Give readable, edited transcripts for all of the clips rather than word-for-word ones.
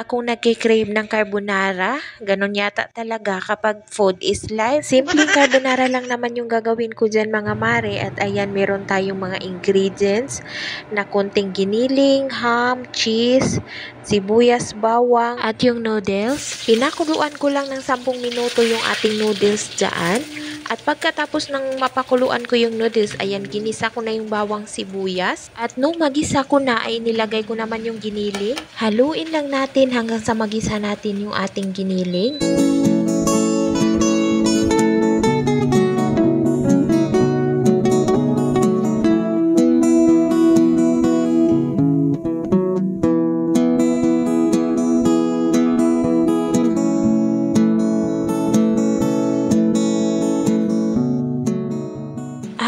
akong nagkikrave ng carbonara. Ganon yata talaga kapag food is life. Simpleng carbonara lang naman yung gagawin ko dyan mga mare. At ayan, meron tayong mga ingredients na konting giniling, ham, cheese, sibuyas, bawang, at yung noodles. Pinakuluan ko lang ng 10 minuto yung ating noodles dyan. At pagkatapos ng mapakuluan ko yung noodles, ayan, ginisa ko na yung bawang sibuyas. At nung magisa ko na, ay nilagay ko naman yung giniling. Haluin lang natin hanggang sa magisa natin yung ating giniling.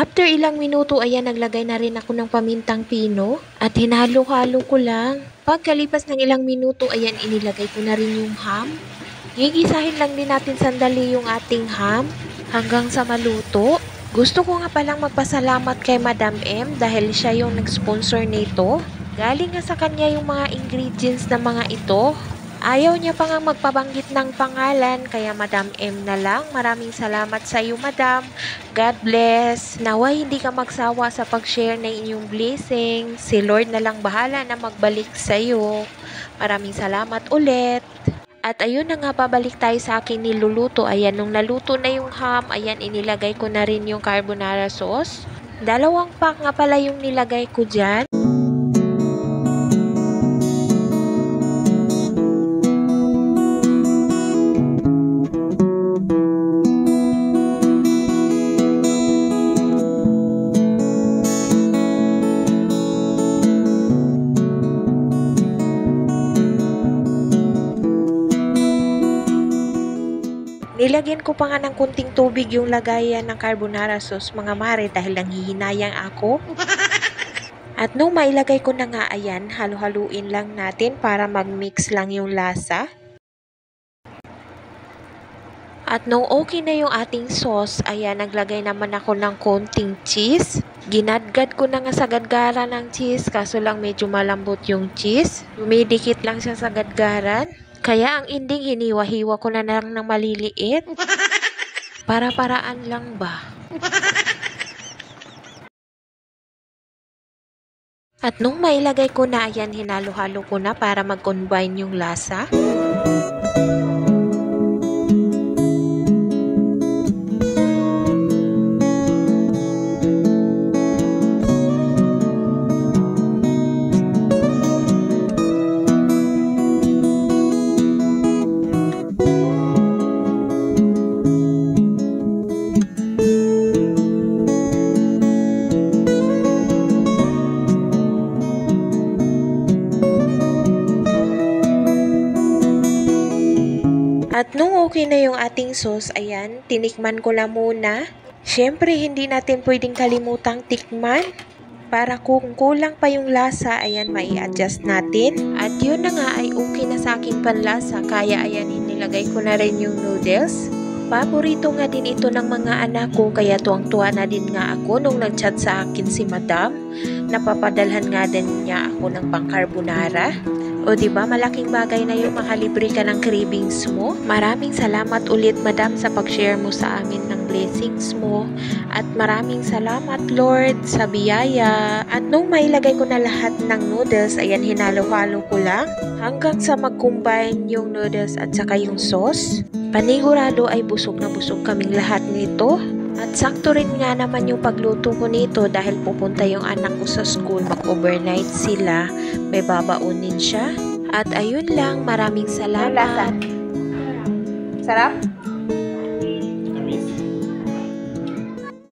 After ilang minuto, ayan, naglagay na rin ako ng pamintang pino at hinalo-halo ko lang. Pagkalipas ng ilang minuto, ayan, inilagay ko na rin yung ham. Gigisahin lang din natin sandali yung ating ham hanggang sa maluto. Gusto ko nga palang magpasalamat kay Madam M dahil siya yung nag-sponsor nito. Galing nga sa kanya yung mga ingredients na mga ito. Ayaw niya pa nga magpabanggit ng pangalan, kaya Madam M na lang. Maraming salamat sa iyo, Madam. God bless. Naway hindi ka magsawa sa pag-share na inyong blessings. Si Lord na lang bahala na magbalik sa iyo. Maraming salamat ulit. At ayun na nga, pabalik tayo sa akin niluluto. Ayan, nung naluto na yung ham, ayan, inilagay ko na rin yung carbonara sauce. 2 pack nga pala yung nilagay ko dyan. Nilagyan ko pa nga ng kunting tubig yung lagayan ng carbonara sauce mga mare dahil nanghihinayang ako. At nung mailagay ko na nga, ayan, halu-haluin lang natin para mag-mix lang yung lasa. At nung okay na yung ating sauce, ayan, naglagay naman ako ng konting cheese. Ginadgad ko na nga sa gadgaran ng cheese, kaso lang medyo malambot yung cheese. Dumidikit lang siya sa gadgaran. Kaya ang ending, hiniwa-hiwa ko na lang ng maliliit. Para-paraan lang ba? At nung mailagay ko na, ayan, hinalo-halo ko na para mag-combine yung lasa. At nung okay na yung ating sauce, ayan, tinikman ko na muna. Siyempre, hindi natin pwedeng kalimutang tikman. Para kung kulang pa yung lasa, ayan, mai-adjust natin. At yun na nga ay okay na sa aking panlasa. Kaya ayan, inilagay ko na rin yung noodles. Paborito nga din ito ng mga anak ko, kaya tuwang-tuwa na din nga ako nung nag-chat sa akin si Madam. Napapadalhan nga din niya ako ng pang-carbonara. O diba, malaking bagay na yung makalibre ka ng cravings mo. Maraming salamat ulit, Madam, sa pag-share mo sa amin ng blessings mo. At maraming salamat, Lord, sa biyaya. At nung mailagay ko na lahat ng noodles, ayan, hinalo-halo ko lang hanggang sa mag-combine yung noodles at saka yung sauce. Panigurado ay busog na busog kaming lahat nito. At sakto rin nga naman yung pagluto ko nito dahil pupunta yung anak ko sa school, mag-overnight sila, may babaunin siya. At ayun lang, maraming salamat. Sarap?